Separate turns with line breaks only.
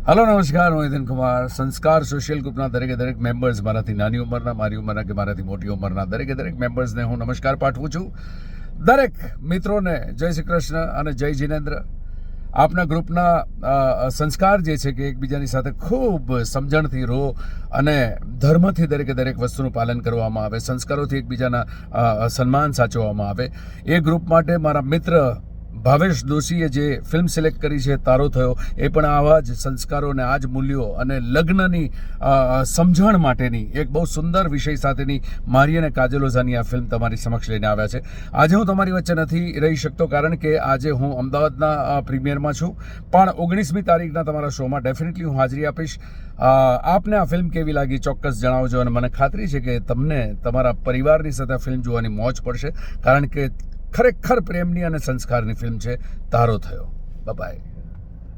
Hello નમસ્કાર, હું હિતેન કુમાર. સંસ્કાર સોશિયલ ગ્રુપના દરેક મેમ્બર્સ, મારાથી નાની ઉંમરના, મારી ઉંમરના કે મારાથી મોટી ઉંમરના દરેક મેમ્બર્સને હું નમસ્કાર પાઠવું છું. દરેક મિત્રોને જય શ્રી કૃષ્ણ અને જય જિનેન્દ્ર. આપના ગ્રુપના સંસ્કાર જે છે કે એકબીજાની સાથે ખૂબ સમજણથી રહો અને ધર્મથી દરેક વસ્તુનું પાલન કરવામાં આવે, સંસ્કારોથી એકબીજાના સન્માન સાચવવામાં આવે. એ ગ્રુપ માટે મારા મિત્ર ભાવેશ દોશીએ જે ફિલ્મ સિલેક્ટ કરી છે તારો થયો, એ પણ આવા જ સંસ્કારો અને આ જ મૂલ્યો અને લગ્નની સમજણ માટેની એક બહુ સુંદર વિષય સાથેની મારી અને કાજલ ઓઝાની આ ફિલ્મ તમારી સમક્ષ લઈને આવ્યા છે. આજે હું તમારી વચ્ચે નથી રહી શકતો કારણ કે આજે હું અમદાવાદના પ્રીમિયરમાં છું, પણ 19મી તારીખના તમારા શોમાં ડેફિનેટલી હું હાજરી આપીશ. આપને આ ફિલ્મ કેવી લાગી ચોક્કસ જણાવજો અને મને ખાતરી છે કે તમને તમારા પરિવારની સાથે આ ફિલ્મ જોવાની મોજ પડશે, કારણ કે ખરેખર પ્રેમની અને સંસ્કારની ફિલ્મ છે તારો થયો. બાય.